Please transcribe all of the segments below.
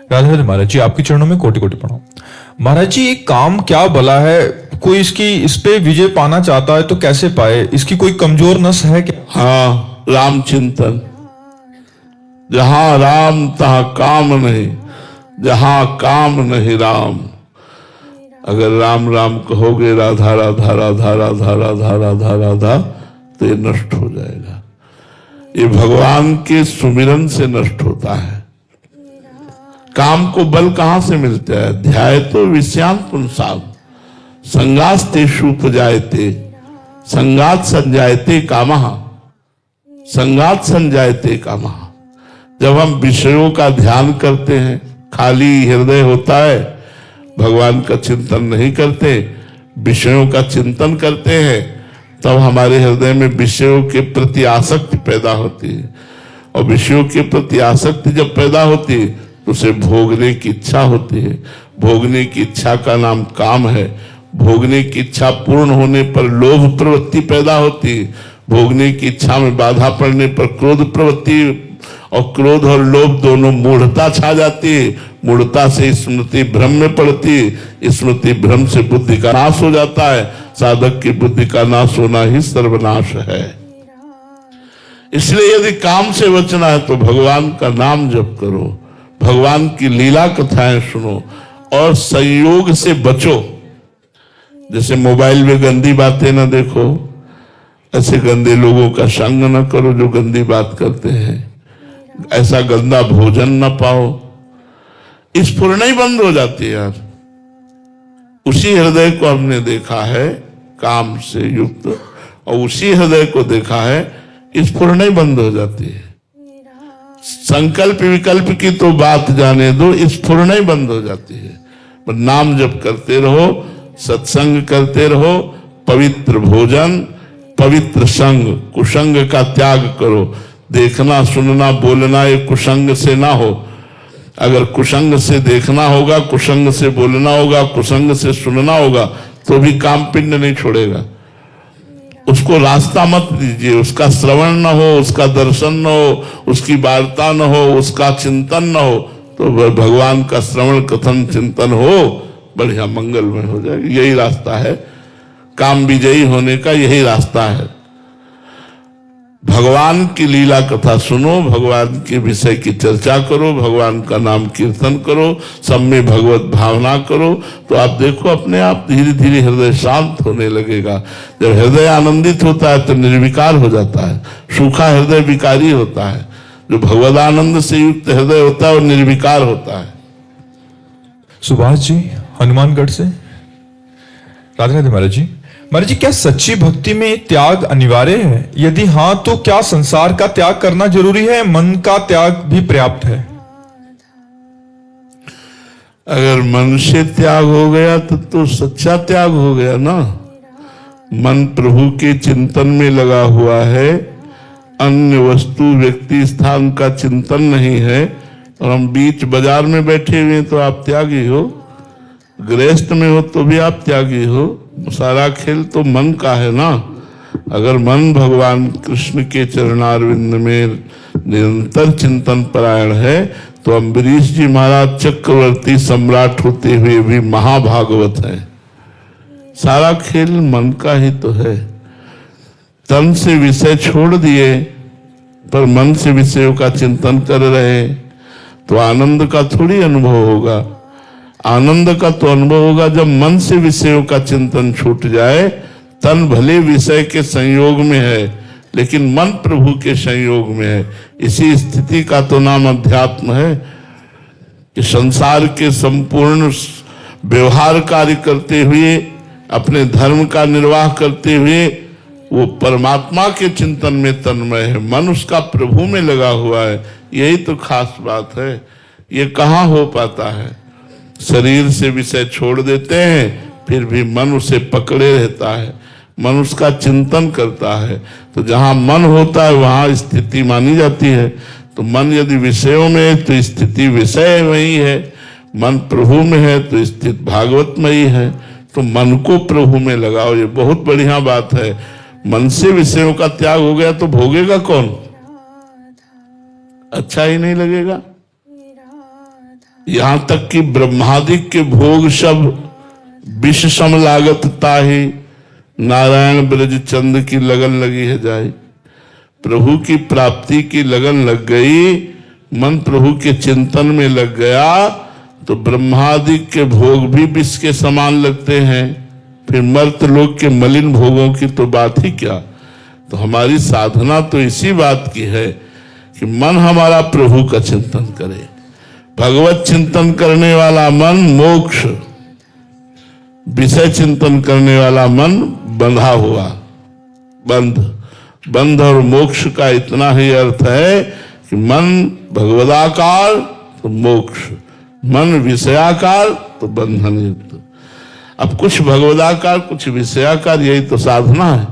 राधे राधे महाराज जी, आपके चरणों में कोटि कोटि प्रणाम। महाराज जी, एक काम क्या भला है, कोई इस पे विजय पाना चाहता है तो कैसे पाए? इसकी कोई कमजोर नस है क्या? हाँ, राम चिंतन। जहां राम तहां काम नहीं, जहां काम नहीं राम। अगर राम राम कहोगे राधा राधा राधा राधा राधा राधा राधा, तो ये नष्ट हो जाएगा। ये भगवान के सुमिरन से नष्ट होता है। काम को बल कहां से मिलता है? ध्याय तो विषयांत पुंसाम संगास्तेषु उपजायते, संगात संजायते कामः, संगात संजायते कामः। जब हम विषयों का ध्यान करते हैं, खाली हृदय होता है, भगवान का चिंतन नहीं करते, विषयों का चिंतन करते हैं, तब हमारे हृदय में विषयों के प्रति आसक्ति पैदा होती है। और विषयों के प्रति आसक्ति जब पैदा होती है तो उसे भोगने की इच्छा होती है। भोगने की इच्छा का नाम काम है। भोगने की इच्छा पूर्ण होने पर लोभ प्रवृत्ति पैदा होती है। भोगने की इच्छा में बाधा पड़ने पर क्रोध प्रवृत्ति, और क्रोध और लोभ दोनों मूढ़ता छा जाती है। मूढ़ता से स्मृति भ्रम में पड़ती है। स्मृति भ्रम से बुद्धि का नाश हो जाता है। साधक की बुद्धि का नाश होना ही सर्वनाश है। इसलिए यदि काम से बचना है तो भगवान का नाम जप करो, भगवान की लीला कथाएं सुनो और संयोग से बचो। जैसे मोबाइल में गंदी बातें ना देखो, ऐसे गंदे लोगों का संग न करो जो गंदी बात करते हैं। ऐसा गंदा भोजन न पाओ। स्फुरना ही बंद हो जाती है यार। उसी हृदय को हमने देखा है काम से युक्त, और उसी हृदय को देखा है स्फुरना ही बंद हो जाती है। संकल्प विकल्प की तो बात जाने दो, स्फुरना ही बंद हो जाती है। पर नाम जप करते रहो, सत्संग करते रहो, पवित्र भोजन, पवित्र संग, कुसंग का त्याग करो। देखना सुनना बोलना ये कुसंग से ना हो। अगर कुसंग से देखना होगा, कुसंग से बोलना होगा, कुसंग से सुनना होगा, तो भी काम पिंड नहीं छोड़ेगा। उसको रास्ता मत दीजिए। उसका श्रवण न हो, उसका दर्शन न हो, उसकी वार्ता न हो, उसका चिंतन न हो, तो भगवान का श्रवण कथन चिंतन हो, बढ़िया मंगलमय हो जाएगा। यही रास्ता है काम विजयी होने का, यही रास्ता है। भगवान की लीला कथा सुनो, भगवान के विषय की चर्चा करो, भगवान का नाम कीर्तन करो, सब में भगवत भावना करो, तो आप देखो अपने आप धीरे धीरे हृदय शांत होने लगेगा। जब हृदय आनंदित होता है तो निर्विकार हो जाता है। सूखा हृदय विकारी होता है। जो भगवदानंद से युक्त हृदय होता है वो निर्विकार होता है। सुभाष जी हनुमानगढ़ से। राधे राधे महाराज जी। महाराज जी, क्या सच्ची भक्ति में त्याग अनिवार्य है? यदि हाँ तो क्या संसार का त्याग करना जरूरी है, मन का त्याग भी पर्याप्त है? अगर मन से त्याग हो गया तो सच्चा त्याग हो गया ना। मन प्रभु के चिंतन में लगा हुआ है, अन्य वस्तु व्यक्ति स्थान का चिंतन नहीं है, और हम बीच बाजार में बैठे हुए तो आप त्यागी हो, गृहस्थ में हो तो भी आप त्यागी हो। सारा खेल तो मन का है ना। अगर मन भगवान कृष्ण के चरणारविंद में निरंतर चिंतन परायण है तो अम्बरीश जी महाराज चक्रवर्ती सम्राट होते हुए भी महाभागवत है। सारा खेल मन का ही तो है। तन से विषय छोड़ दिए पर मन से विषयों का चिंतन कर रहे तो आनंद का थोड़ी अनुभव होगा। आनंद का तो अनुभव होगा जब मन से विषयों का चिंतन छूट जाए। तन भले विषय के संयोग में है लेकिन मन प्रभु के संयोग में है। इसी स्थिति का तो नाम अध्यात्म है कि संसार के संपूर्ण व्यवहार कार्य करते हुए, अपने धर्म का निर्वाह करते हुए वो परमात्मा के चिंतन में तन्मय है। मन उसका प्रभु में लगा हुआ है। यही तो खास बात है। ये कहाँ हो पाता है? शरीर से विषय छोड़ देते हैं फिर भी मन उसे पकड़े रहता है, मन उसका चिंतन करता है। तो जहां मन होता है वहां स्थिति मानी जाती है। तो मन यदि विषयों में है तो स्थिति विषय में ही है, मन प्रभु में है तो स्थिति भागवत में ही है। तो मन को प्रभु में लगाओ, ये बहुत बढ़िया बात है। मन से विषयों का त्याग हो गया तो भोगेगा कौन? अच्छा ही नहीं लगेगा। यहां तक कि ब्रह्मादिक के भोग सब विष सम लागत ताहि, नारायण ब्रज चंद की लगन लगी है जाए। प्रभु की प्राप्ति की लगन लग गई, मन प्रभु के चिंतन में लग गया, तो ब्रह्मादिक के भोग भी विष के समान लगते हैं। फिर मर्त लोक के मलिन भोगों की तो बात ही क्या। तो हमारी साधना तो इसी बात की है कि मन हमारा प्रभु का चिंतन करे। भगवत चिंतन करने वाला मन मोक्ष, विषय चिंतन करने वाला मन बंधा हुआ। बंध और मोक्ष का इतना ही अर्थ है कि मन भगवदाकार तो मोक्ष, मन विषयाकार तो बंधन युक्त। अब कुछ भगवदाकार कुछ विषयाकार, यही तो साधना है।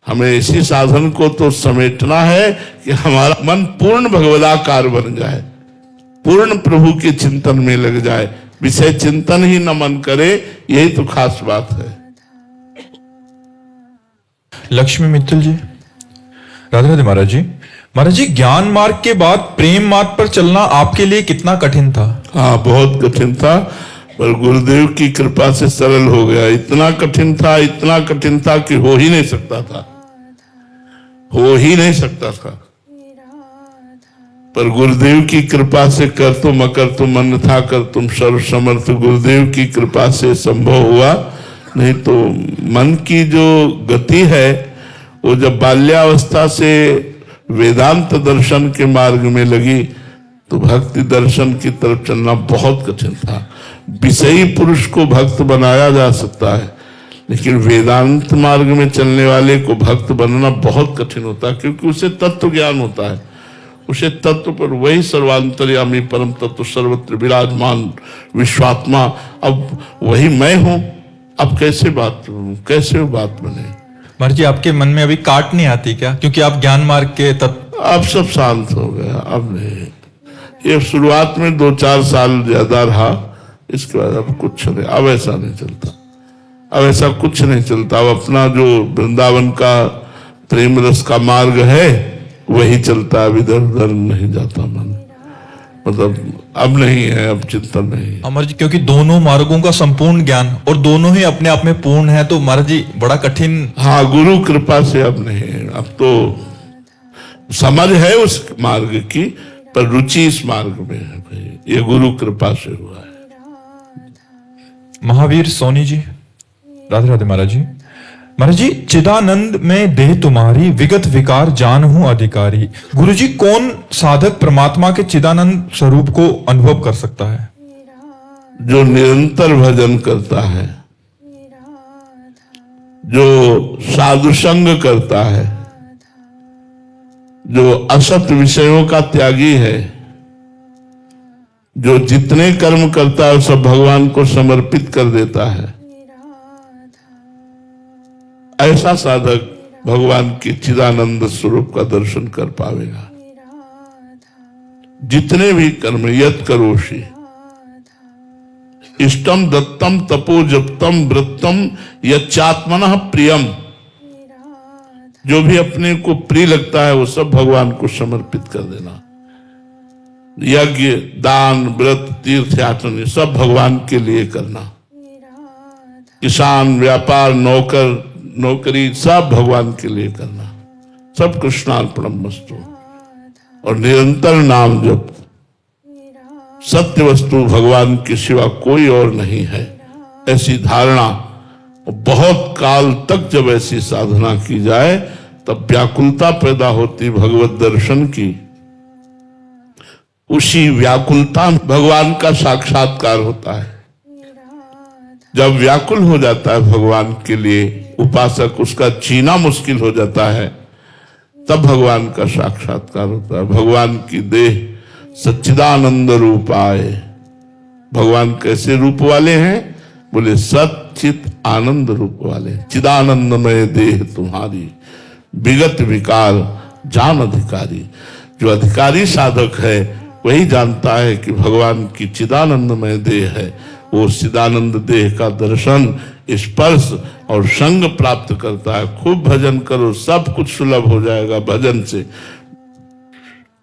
हमें इसी साधन को तो समेटना है कि हमारा मन पूर्ण भगवदाकार बन जाए, पूर्ण प्रभु के चिंतन में लग जाए, विषय चिंतन ही न मन करे। यही तो खास बात है। लक्ष्मी मित्तल जी, राधे राधे महाराज जी। महाराज जी, ज्ञान मार्ग के बाद प्रेम मार्ग पर चलना आपके लिए कितना कठिन था? हाँ, बहुत कठिन था, पर गुरुदेव की कृपा से सरल हो गया। इतना कठिन था कि हो ही नहीं सकता था, हो ही नहीं सकता था। पर गुरुदेव की कृपा से कर तुम अकर तुम अन्यथा कर तुम सर्व समर्थ, गुरुदेव की कृपा से संभव हुआ। नहीं तो मन की जो गति है वो जब बाल्यावस्था से वेदांत दर्शन के मार्ग में लगी तो भक्ति दर्शन की तरफ चलना बहुत कठिन था। विषयी पुरुष को भक्त बनाया जा सकता है, लेकिन वेदांत मार्ग में चलने वाले को भक्त बनना बहुत कठिन होता है, क्योंकि उसे तत्व ज्ञान होता है। उसे तत्व पर वही सर्वांतर्यामी परम तत्व सर्वत्र विराजमान विश्वात्मा, अब वही मैं हूं। अब कैसे बात बने? महाराज जी, आपके मन में अभी काट नहीं आती क्या, क्योंकि आप ज्ञान मार्ग के तत्व? अब सब शांत हो गया। अब नहीं, ये शुरुआत में 2-4 साल ज्यादा रहा, इसके बाद अब कुछ नहीं, अब ऐसा नहीं चलता, अब ऐसा कुछ नहीं चलता। अब अपना जो वृंदावन का प्रेम रस का मार्ग है वही चलता है, इधर उधर नहीं जाता मन। मतलब अब नहीं है, अब चिंतन नहीं। महाराज जी, क्योंकि दोनों मार्गों का संपूर्ण ज्ञान और दोनों ही अपने आप में पूर्ण है, तो महाराज जी बड़ा कठिन। हाँ, गुरु कृपा से अब नहीं, अब तो समझ है उस मार्ग की, पर रुचि इस मार्ग में है भाई, ये गुरु कृपा से हुआ है। महावीर सोनी जी, राधे राधे महाराज जी। महाराज जी, चिदानंद में देह तुम्हारी विगत विकार जानहूं अधिकारी। गुरुजी, कौन साधक परमात्मा के चिदानंद स्वरूप को अनुभव कर सकता है? जो निरंतर भजन करता है, जो साधु संग करता है, जो असत विषयों का त्यागी है, जो जितने कर्म करता है सब भगवान को समर्पित कर देता है, ऐसा साधक भगवान के चिदानंद स्वरूप का दर्शन कर पावेगा। जितने भी कर्म यत् करोषि इष्टम दत्तम तपो जप्तम व्रतम यच्चात्मनः प्रियम, जो भी अपने को प्रिय लगता है वो सब भगवान को समर्पित कर देना। यज्ञ, दान, व्रत, तीर्थ यात्रा सब भगवान के लिए करना। किसान, व्यापार, नौकरी सब भगवान के लिए करना, सब कृष्णार्पणमस्तु। और निरंतर नाम जप, सत्य वस्तु भगवान के सिवा कोई और नहीं है, ऐसी धारणा। बहुत काल तक जब ऐसी साधना की जाए तब व्याकुलता पैदा होती भगवत दर्शन की। उसी व्याकुलता में भगवान का साक्षात्कार होता है। जब व्याकुल हो जाता है भगवान के लिए उपासक, उसका जीना मुश्किल हो जाता है, तब भगवान का साक्षात्कार होता है। भगवान की देह सच्चिदानंद रूप आए। भगवान कैसे रूप वाले हैं? बोले सच्चित आनंद रूप वाले। चिदानंदमय देह तुम्हारी विगत विकार जान अधिकारी। जो अधिकारी साधक है वही जानता है कि भगवान की चिदानंदमय देह है। वो चिदानंद देह का दर्शन, स्पर्श और संग प्राप्त करता है। खूब भजन करो, सब कुछ सुलभ हो जाएगा भजन से।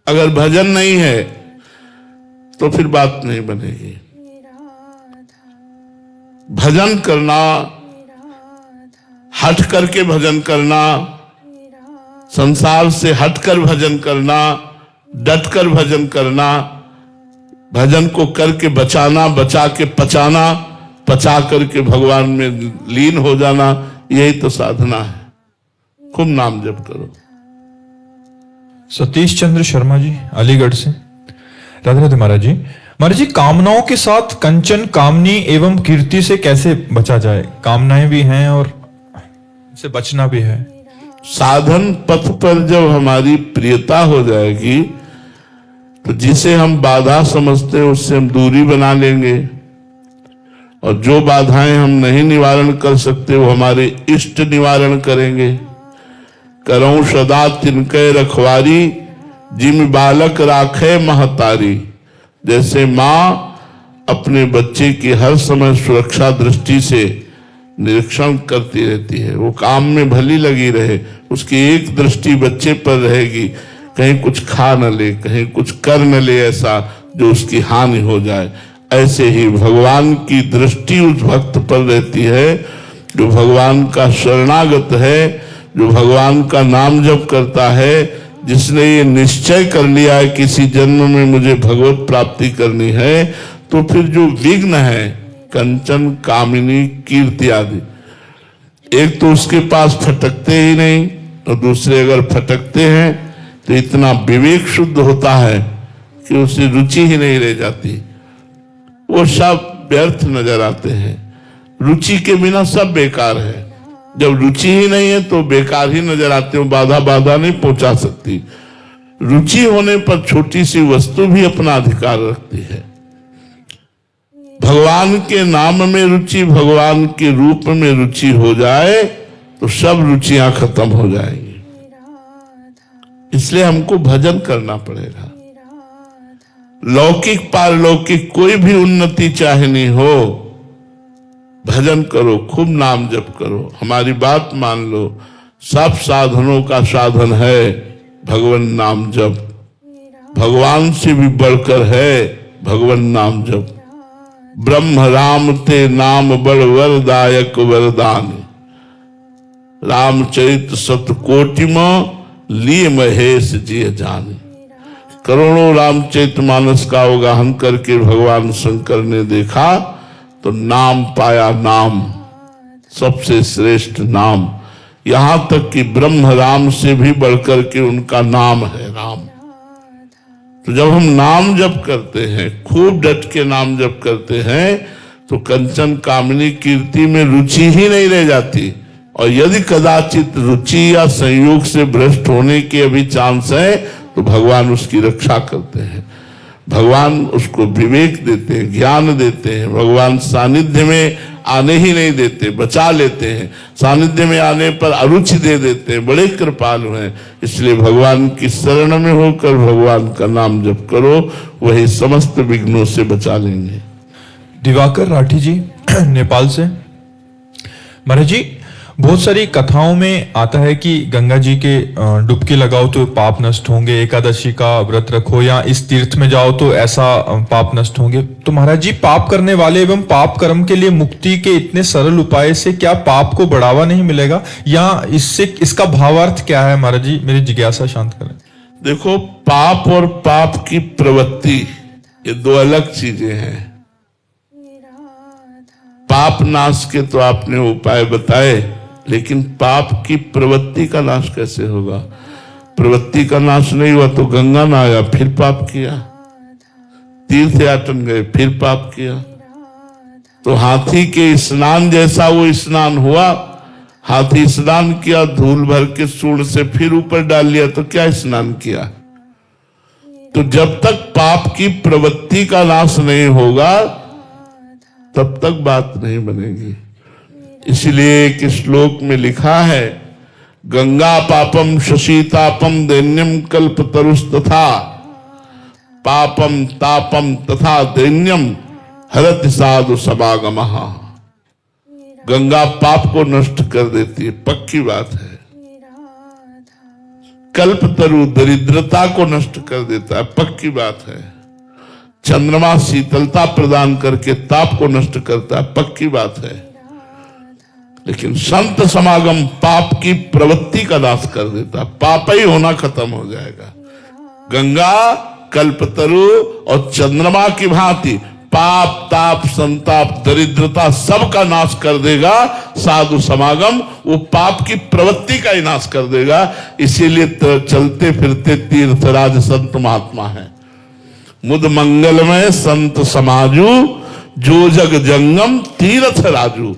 अगर भजन नहीं है तो फिर बात नहीं बनेगी। भजन करना, हट करके भजन करना, संसार से हटकर भजन करना, डटकर भजन करना, भजन को करके बचाना, बचा के पचाना, पचा करके भगवान में लीन हो जाना, यही तो साधना है। खूब नाम जप करो। सतीश चंद्र शर्मा जी अलीगढ़ से। राधे राधे महाराज जी। महाराज जी, कामनाओं के साथ कंचन, कामनी एवं कीर्ति से कैसे बचा जाए? कामनाएं भी हैं और से बचना भी है। साधन पथ पर जब हमारी प्रियता हो जाएगी तो जिसे हम बाधा समझते हैं उससे हम दूरी बना लेंगे, और जो बाधाएं हम नहीं निवारण कर सकते वो हमारे इष्ट निवारण करेंगे। करऊं सदा तिनके रखवारी, जिम बालक राखे महतारी। जैसे माँ अपने बच्चे की हर समय सुरक्षा दृष्टि से निरीक्षण करती रहती है, वो काम में भली लगी रहे, उसकी एक दृष्टि बच्चे पर रहेगी, कहीं कुछ खा न ले, कहीं कुछ कर न ले ऐसा जो उसकी हानि हो जाए। ऐसे ही भगवान की दृष्टि उस भक्त पर रहती है जो भगवान का शरणागत है, जो भगवान का नाम जप करता है, जिसने ये निश्चय कर लिया है किसी जन्म में मुझे भगवत प्राप्ति करनी है। तो फिर जो विघ्न है कंचन, कामिनी, कीर्ति आदि, एक तो उसके पास फटकते ही नहीं, और दूसरे अगर फटकते हैं तो इतना विवेक शुद्ध होता है कि उसे रुचि ही नहीं रह जाती। वो सब व्यर्थ नजर आते हैं। रुचि के बिना सब बेकार है। जब रुचि ही नहीं है तो बेकार ही नजर आते हो, बाधा नहीं पहुंचा सकती। रुचि होने पर छोटी सी वस्तु भी अपना अधिकार रखती है। भगवान के नाम में रुचि, भगवान के रूप में रुचि हो जाए तो सब रुचियां खत्म हो जाएंगी। इसलिए हमको भजन करना पड़ेगा। लौकिक पारलौकिक कोई भी उन्नति चाहनी हो, भजन करो, खूब नाम जप करो। हमारी बात मान लो, सब साधनों का साधन है भगवान नाम जप। भगवान से भी बढ़कर है भगवान नाम जप। ब्रह्म राम ते नाम बड़ वरदायक वरदान। रामचरित सतकोटि में लिए महेश जी जाने। करोड़ों रामचरितमानस का अवगाहन करके भगवान शंकर ने देखा तो नाम पाया, नाम सबसे श्रेष्ठ नाम। यहां तक कि ब्रह्म राम से भी बढ़कर के उनका नाम है राम। तो जब हम नाम जप करते हैं, खूब डट के नाम जप करते हैं, तो कंचन, कामनी, कीर्ति में रुचि ही नहीं रह जाती। और यदि कदाचित रुचि या संयोग से भ्रष्ट होने के अभी चांस है तो भगवान उसकी रक्षा करते हैं। भगवान उसको विवेक देते हैं, ज्ञान देते हैं। भगवान सानिध्य में आने ही नहीं देते, बचा लेते हैं। सानिध्य में आने पर अरुचि दे देते हैं। बड़े कृपालु हैं। इसलिए भगवान की शरण में होकर भगवान का नाम जप करो, वही समस्त विघ्नों से बचा लेंगे। दिवाकर राठी जी नेपाल से। महाराज जी, बहुत सारी कथाओं में आता है कि गंगा जी के डुबकी लगाओ तो पाप नष्ट होंगे, एकादशी का व्रत रखो, या इस तीर्थ में जाओ तो ऐसा पाप नष्ट होंगे। तो महाराज जी, पाप करने वाले एवं पाप कर्म के लिए मुक्ति के इतने सरल उपाय से क्या पाप को बढ़ावा नहीं मिलेगा, या इससे इसका भावार्थ क्या है? महाराज जी, मेरी जिज्ञासा शांत करें। देखो, पाप और पाप की प्रवृत्ति ये दो अलग चीजें हैं। पाप नाश के तो आपने उपाय बताए, लेकिन पाप की प्रवृत्ति का नाश कैसे होगा? प्रवृत्ति का नाश नहीं हुआ तो गंगा ना आया, फिर पाप किया। तीर्थ याटन गए, फिर पाप किया। तो हाथी के स्नान जैसा वो स्नान हुआ। हाथी स्नान किया, धूल भर के सूंड से फिर ऊपर डाल लिया, तो क्या स्नान किया? तो जब तक पाप की प्रवृत्ति का नाश नहीं होगा तब तक बात नहीं बनेगी। इसलिए एक श्लोक में लिखा है, गंगा पापम शशीतापम दैन्यम कल्पतरुस्तथा पापम तापम तथा दैन्यम हरति साधु समागमः। गंगा पाप को नष्ट कर देती है, पक्की बात है। कल्पतरु दरिद्रता को नष्ट कर देता है, पक्की बात है। चंद्रमा शीतलता प्रदान करके ताप को नष्ट करता है, पक्की बात है। लेकिन संत समागम पाप की प्रवृत्ति का नाश कर देता है, पाप ही होना खत्म हो जाएगा। गंगा कल्पतरु और चंद्रमा की भांति पाप ताप संताप दरिद्रता सब का नाश कर देगा। साधु समागम वो पाप की प्रवृत्ति का ही नाश कर देगा। इसीलिए चलते फिरते तीर्थराज संत महात्मा है। मुद मंगलमय संत समाजू, जो जग जंगम तीर्थ राजू।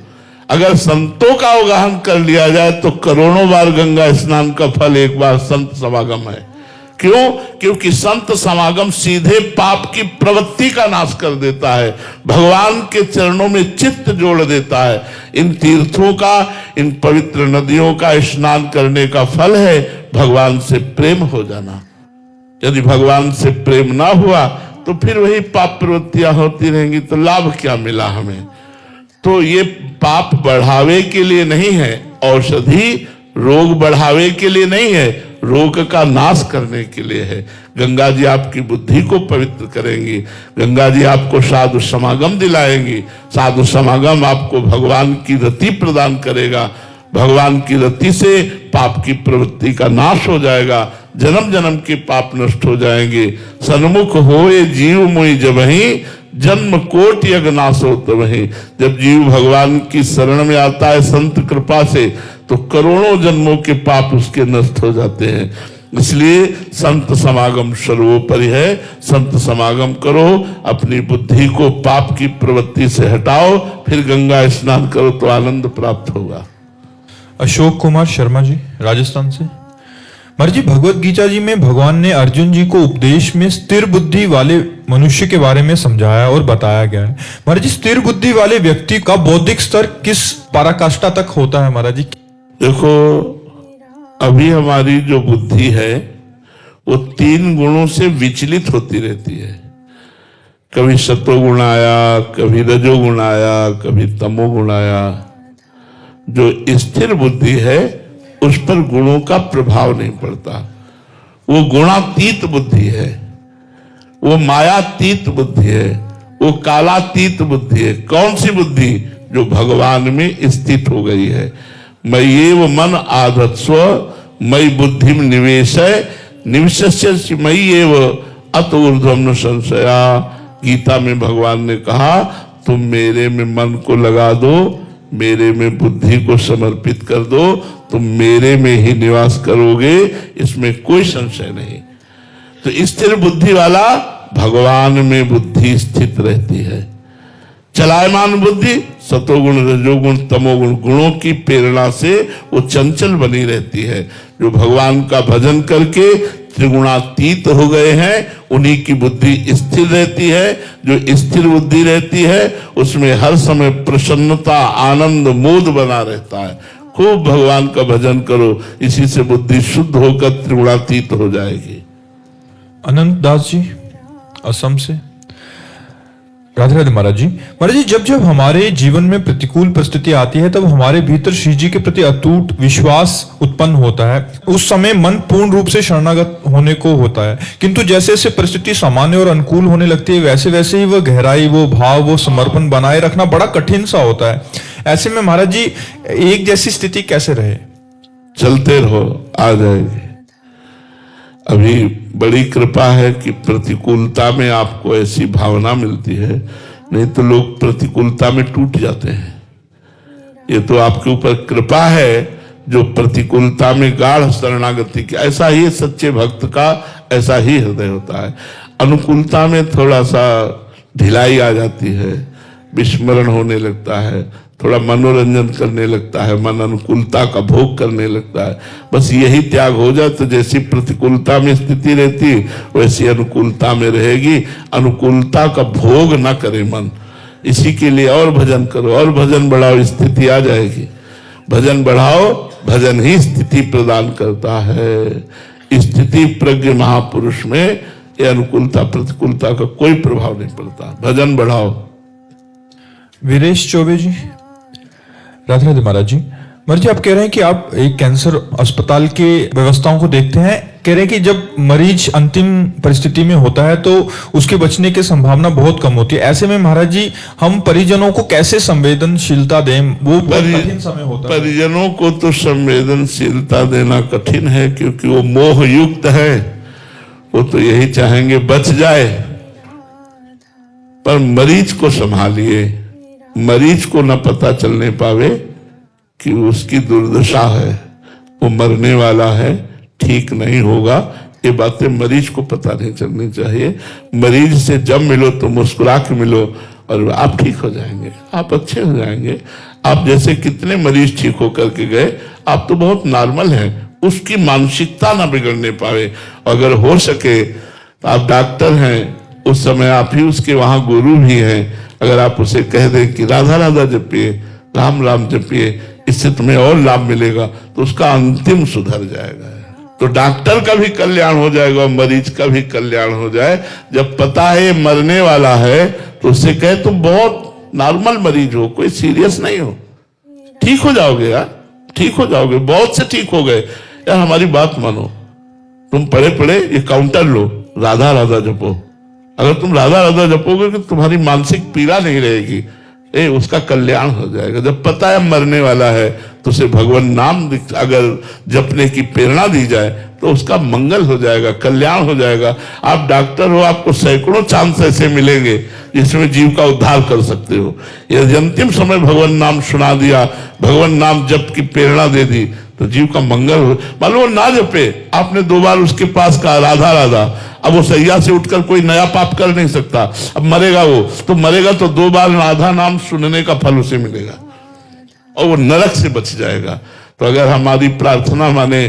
अगर संतों का अवगाहन कर लिया जाए तो करोड़ों बार गंगा स्नान का फल एक बार संत समागम है। क्यों? क्योंकि संत समागम सीधे पाप की प्रवृत्ति का नाश कर देता है, भगवान के चरणों में चित्त जोड़ देता है। इन तीर्थों का, इन पवित्र नदियों का स्नान करने का फल है भगवान से प्रेम हो जाना। यदि भगवान से प्रेम ना हुआ तो फिर वही पाप प्रवृत्तियां होती रहेंगी, तो लाभ क्या मिला हमें? तो ये पाप बढ़ावे के लिए नहीं है, औषधि रोग बढ़ावे के लिए नहीं है, रोग का नाश करने के लिए है। गंगा जी आपकी बुद्धि को पवित्र करेंगी, गंगा जी आपको साधु समागम दिलाएंगी, साधु समागम आपको भगवान की रति प्रदान करेगा। भगवान की रति से पाप की प्रवृत्ति का नाश हो जाएगा, जन्म जन्म के पाप नष्ट हो जाएंगे। सन्मुख होए जीव मोहि जबहि, जन्म कोटि यज्ञ नाशो तबहि। जब जीव भगवान की शरण में आता है संत कृपा से, तो करोड़ों जन्मों के पाप उसके नष्ट हो जाते हैं। इसलिए संत समागम सर्वोपरि है। संत समागम करो, अपनी बुद्धि को पाप की प्रवृत्ति से हटाओ, फिर गंगा स्नान करो तो आनंद प्राप्त होगा। अशोक कुमार शर्मा जी, राजस्थान से। महाराज जी, भगवत गीता जी में भगवान ने अर्जुन जी को उपदेश में स्थिर बुद्धि वाले मनुष्य के बारे में समझाया और बताया गया है। महाराज जी, स्थिर बुद्धि वाले व्यक्ति का बौद्धिक स्तर किस पराकाष्ठा तक होता है महाराज जी? देखो, अभी हमारी जो बुद्धि है वो 3 गुणों से विचलित होती रहती है। कभी सत्वगुण आया, कभी रजोगुण आया, कभी तमोगुण आया। जो स्थिर बुद्धि है उस पर गुणों का प्रभाव नहीं पड़ता, वो गुणातीत बुद्धि है, वो मायातीत बुद्धि है, वो कालातीत बुद्धि है। कौन सी बुद्धि? जो भगवान में स्थित हो गई है। मय्येव मन आधत्स्व मयि बुद्धिम निवेशय निविशस्य मय्येव अत ऊर्ध्वं न संशया। गीता में भगवान ने कहा, तुम मेरे में मन को लगा दो, मेरे में बुद्धि को समर्पित कर दो, तुम मेरे में ही निवास करोगे, इसमें कोई संशय नहीं। तो स्थिर बुद्धि वाला भगवान में बुद्धि स्थित रहती है। चलायमान बुद्धि सतोगुण रजोगुण तमोगुण गुणों की प्रेरणा से वो चंचल बनी रहती है। जो भगवान का भजन करके त्रिगुणातीत हो गए हैं, उन्हीं की बुद्धि स्थिर रहती है। जो स्थिर बुद्धि रहती है उसमें हर समय प्रसन्नता, आनंद, मोद बना रहता है। खूब भगवान का भजन करो, इसी से बुद्धि शुद्ध होकर त्रिगुणातीत हो जाएगी। अनंत दास जी, असम से। राधे राधे महाराज जी। महाराज जी, जब जब हमारे जीवन में प्रतिकूल परिस्थिति आती है तब हमारे भीतर श्री जी के प्रति अटूट विश्वास उत्पन्न होता है। उस समय मन पूर्ण रूप से शरणागत होने को होता है, किंतु जैसे जैसे परिस्थिति सामान्य और अनुकूल होने लगती है वैसे वैसे ही वह गहराई, वो भाव, वो समर्पण बनाए रखना बड़ा कठिन सा होता है। ऐसे में महाराज जी, एक जैसी स्थिति कैसे रहे? चलते रहो, आ जाएगी। अभी बड़ी कृपा है कि प्रतिकूलता में आपको ऐसी भावना मिलती है, नहीं तो लोग प्रतिकूलता में टूट जाते हैं। ये तो आपके ऊपर कृपा है जो प्रतिकूलता में गाढ़ शरणागति की। ऐसा ही सच्चे भक्त का ऐसा ही हृदय होता है। अनुकूलता में थोड़ा सा ढिलाई आ जाती है, विस्मरण होने लगता है, थोड़ा मनोरंजन करने लगता है, मन अनुकूलता का भोग करने लगता है। बस यही त्याग हो जाए तो जैसी प्रतिकूलता में स्थिति रहती वैसी अनुकूलता में रहेगी। अनुकूलता का भोग ना करे मन। इसी के लिए और भजन करो, और भजन बढ़ाओ, स्थिति आ जाएगी। भजन बढ़ाओ, भजन ही स्थिति प्रदान करता है। स्थिति प्रज्ञ महापुरुष में ये अनुकूलता प्रतिकूलता का कोई प्रभाव नहीं पड़ता। भजन बढ़ाओ। वीरेश चौबे जी, राधे राधे महाराज जी। मर जी, आप कह रहे हैं कि आप एक कैंसर अस्पताल के व्यवस्थाओं को देखते हैं, कह रहे हैं कि जब मरीज अंतिम परिस्थिति में होता है तो उसके बचने की संभावना बहुत कम होती है। ऐसे में महाराज जी, हम परिजनों को कैसे संवेदनशीलता दें? वो बहुत कठिन समय होता है। परिजनों को तो संवेदनशीलता देना कठिन है, क्योंकि वो मोह युक्त है। वो तो यही चाहेंगे बच जाए। पर मरीज को संभालिए, मरीज को न पता चलने पावे कि उसकी दुर्दशा है, वो मरने वाला है, ठीक नहीं होगा। ये बातें मरीज को पता नहीं चलनी चाहिए। मरीज से जब मिलो तो मुस्कुरा के मिलो और आप ठीक हो जाएंगे, आप अच्छे हो जाएंगे। आप जैसे कितने मरीज ठीक होकर के गए, आप तो बहुत नॉर्मल हैं। उसकी मानसिकता ना बिगड़ने पावे। अगर हो सके तो आप डॉक्टर हैं, उस समय आप ही उसके वहां गुरु भी हैं। अगर आप उसे कह दें कि राधा राधा जपिए, राम राम जपिए, इससे तुम्हें और लाभ मिलेगा, तो उसका अंतिम सुधर जाएगा। तो डॉक्टर का भी कल्याण हो जाएगा, मरीज का भी कल्याण हो जाए। जब पता है मरने वाला है तो उससे कहे तुम बहुत नॉर्मल मरीज हो, कोई सीरियस नहीं हो, ठीक हो जाओगे यार, ठीक हो जाओगे। बहुत से ठीक हो गए यार, हमारी बात मानो। तुम पढ़े पढ़े ये काउंटर लो, राधा राधा जपो। अगर तुम राधा राधा जपोगे तो तुम्हारी मानसिक पीड़ा नहीं रहेगी, उसका कल्याण हो जाएगा। जब पता है मरने वाला है तो उसे भगवान नाम अगर जपने की प्रेरणा दी जाए तो उसका मंगल हो जाएगा, कल्याण हो जाएगा। आप डॉक्टर हो, आपको सैकड़ों चांस ऐसे मिलेंगे जिसमें जीव का उद्धार कर सकते हो। यदि अंतिम समय भगवान नाम सुना दिया, भगवान नाम जप की प्रेरणा दे दी तो जीव का मंगल हो। मालूम ना जपे, आपने 2 बार उसके पास कहा राधा राधा, अब वो सैया से उठकर कोई नया पाप कर नहीं सकता। अब मरेगा वो तो 2 बार राधा नाम सुनने का फल उसे मिलेगा और वो नरक से बच जाएगा। तो अगर हमारी प्रार्थना माने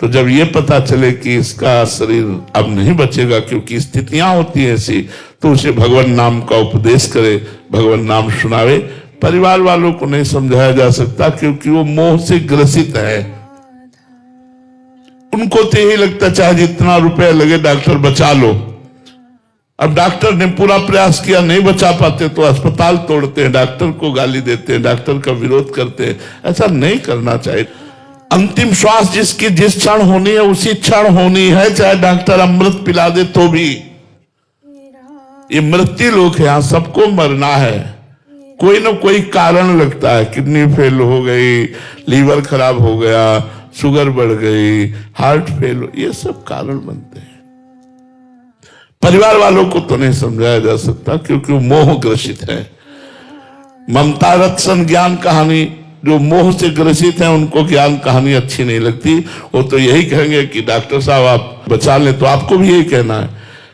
तो जब ये पता चले कि इसका शरीर अब नहीं बचेगा क्योंकि स्थितियां होती हैं ऐसी, तो उसे भगवान नाम का उपदेश करे, भगवान नाम सुनावे। परिवार वालों को नहीं समझाया जा सकता क्योंकि वो मोह से ग्रसित है। उनको तो यही लगता चाहे जितना रुपया लगे डॉक्टर बचा लो। अब डॉक्टर ने पूरा प्रयास किया, नहीं बचा पाते तो अस्पताल तोड़ते हैं, डॉक्टर को गाली देते हैं, डॉक्टर का विरोध करते हैं। ऐसा नहीं करना चाहिए। अंतिम श्वास जिसकी जिस क्षण होनी है उसी क्षण होनी है, चाहे डॉक्टर अमृत पिला दे तो भी। ये मृत्यु लोक है, यहां सबको मरना है। कोई ना कोई कारण लगता है, किडनी फेल हो गई, लीवर खराब हो गया, शुगर बढ़ गई, हार्ट फेल हो, ये सब कारण बनते हैं। परिवार वालों को तो नहीं समझाया जा सकता क्योंकि वो मोह ग्रसित है। ममता रत्सन ज्ञान कहानी, जो मोह से ग्रसित है उनको ज्ञान कहानी अच्छी नहीं लगती। वो तो यही कहेंगे कि डॉक्टर साहब आप बचा लें। तो आपको भी यही कहना है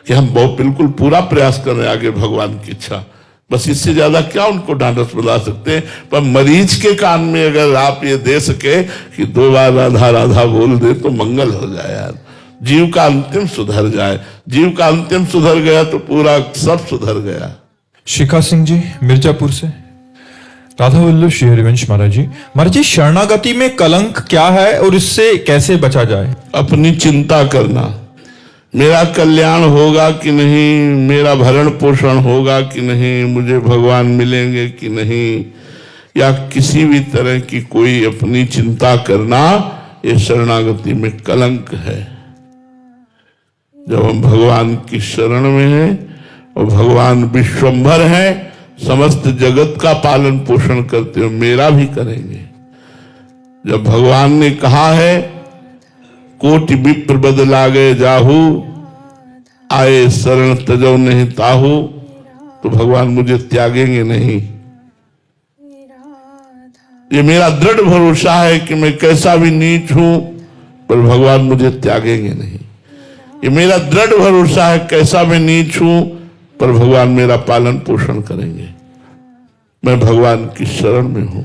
कि हम बहुत बिल्कुल पूरा प्रयास कर रहे हैं आगे भगवान की इच्छा। बस इससे ज्यादा क्या उनको ढांढस बता सकते हैं। पर मरीज के कान में अगर आप ये दे सके कि 2 बार राधा राधा बोल दे तो मंगल हो जाए यार, जीव का अंतिम सुधर जाए। जीव का अंतिम सुधर गया तो पूरा सब सुधर गया। शिखा सिंह जी मिर्जापुर से। राधा वल्लभ श्री हरिवंश महाराज जी, शरणागति में कलंक क्या है और इससे कैसे बचा जाए? अपनी चिंता करना, मेरा कल्याण होगा कि नहीं, मेरा भरण पोषण होगा कि नहीं, मुझे भगवान मिलेंगे कि नहीं, या किसी भी तरह की कोई अपनी चिंता करना, ये शरणागति में कलंक है। जब हम भगवान की शरण में हैं और भगवान विश्वंभर हैं, समस्त जगत का पालन पोषण करते हो, मेरा भी करेंगे। जब भगवान ने कहा है कोटि विप्र बदला गए जाहू, आए शरण तजो नहीं ताहू, तो भगवान मुझे त्यागेंगे नहीं। ये मेरा दृढ़ भरोसा है कि मैं कैसा भी नीच हूं पर भगवान मुझे त्यागेंगे नहीं। ये मेरा दृढ़ भरोसा है कैसा मैं नीच हूं पर भगवान मेरा पालन पोषण करेंगे। मैं भगवान की शरण में हूं।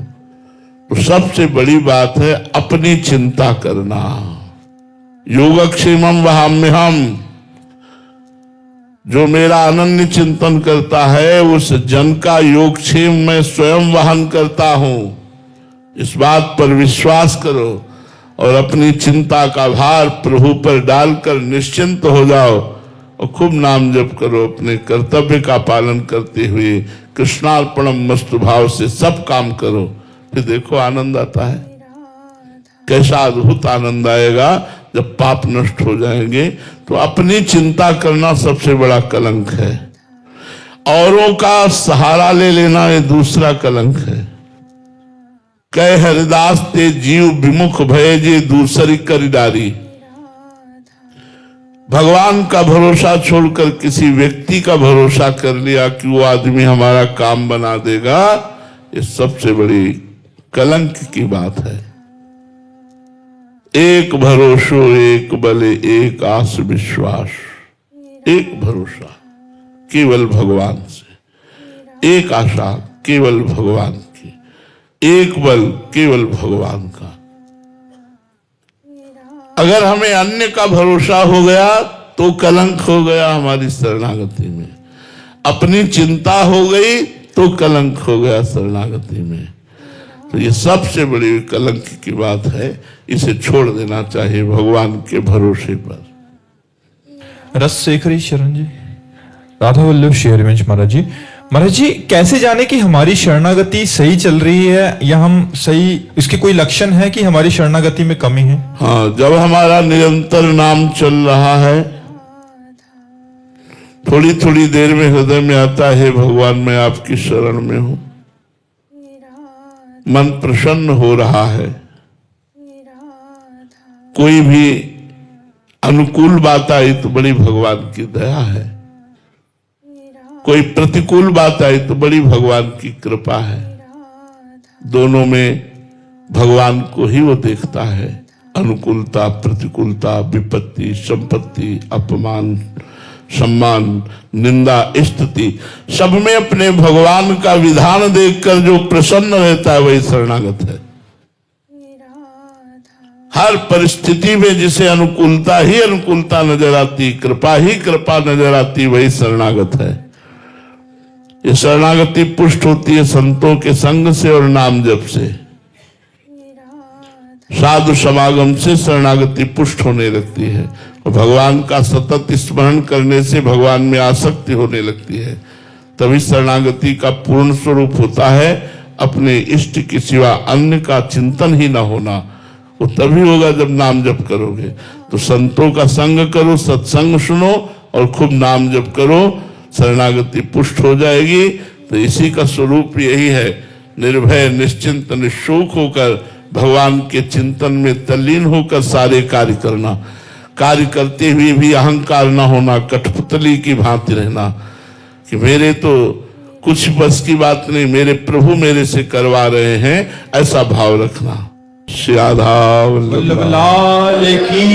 तो सबसे बड़ी बात है अपनी चिंता करना। योगक्षेमम वहाम्यहम, जो मेरा अनन्य चिंतन करता है उस जन का योगक्षेम मैं स्वयं वहन करता हूं। इस बात पर विश्वास करो और अपनी चिंता का भार प्रभु पर डालकर निश्चिंत हो जाओ और खूब नाम जप करो। अपने कर्तव्य का पालन करते हुए कृष्णार्पणम मस्तु भाव से सब काम करो, फिर देखो आनंद आता है। कैसा अद्भुत आनंद आएगा जब पाप नष्ट हो जाएंगे। तो अपनी चिंता करना सबसे बड़ा कलंक है। औरों का सहारा ले लेना ये दूसरा कलंक है। कह हरिदास ते जीव विमुख भय जे दूसरी करिडारी। भगवान का भरोसा छोड़कर किसी व्यक्ति का भरोसा कर लिया कि वो आदमी हमारा काम बना देगा, ये सबसे बड़ी कलंक की बात है। एक भरोसो एक बले एक आस विश्वास। एक भरोसा केवल भगवान से, एक आशा केवल भगवान की, एक बल केवल भगवान का। अगर हमें अन्य का भरोसा हो गया तो कलंक हो गया हमारी शरणागति में। अपनी चिंता हो गई तो कलंक हो गया शरणागति में। तो ये सबसे बड़ी कलंक की बात है, इसे छोड़ देना चाहिए भगवान के भरोसे पर। रसशेखरी शरण जी, राधा वल्लभ शेरवंश महाराज जी। महाराज जी, कैसे जाने कि हमारी शरणागति सही चल रही है या हम सही, इसके कोई लक्षण है कि हमारी शरणागति में कमी है? हाँ, जब हमारा निरंतर नाम चल रहा है, थोड़ी थोड़ी देर में हृदय में आता है भगवान मैं आपकी शरण में हूं, मन प्रसन्न हो रहा है। कोई भी अनुकूल बात आई तो बड़ी भगवान की दया है, कोई प्रतिकूल बात आई तो बड़ी भगवान की कृपा है। दोनों में भगवान को ही वो देखता है। अनुकूलता, प्रतिकूलता, विपत्ति, संपत्ति, अपमान, सम्मान, निंदा, स्तुति, सब में अपने भगवान का विधान देखकर जो प्रसन्न रहता है वही शरणागत है। हर परिस्थिति में जिसे अनुकूलता ही अनुकूलता नजर आती, कृपा ही कृपा नजर आती, वही शरणागत है। ये शरणागति पुष्ट होती है संतों के संग से और नाम जप से। साधु समागम से शरणागति पुष्ट होने लगती है और भगवान का सतत स्मरण करने से भगवान में आसक्ति होने लगती है। तभी शरणागति का पूर्ण स्वरूप होता है अपने इष्ट के सिवा अन्य का चिंतन ही ना होना। वो तभी होगा जब नाम जप करोगे। तो संतों का संग करो, सत्संग सुनो और खूब नाम जप करो, शरणागति पुष्ट हो जाएगी। तो इसी का स्वरूप यही है, निर्भय निश्चिंत निशोक होकर भगवान के चिंतन में तल्लीन होकर सारे कार्य करना। कार्य करते हुए भी अहंकार ना होना, कठपुतली की भांति रहना कि मेरे तो कुछ बस की बात नहीं, मेरे प्रभु मेरे से करवा रहे हैं, ऐसा भाव रखना। श्री राधा वल्लभ वल्लभ लाल की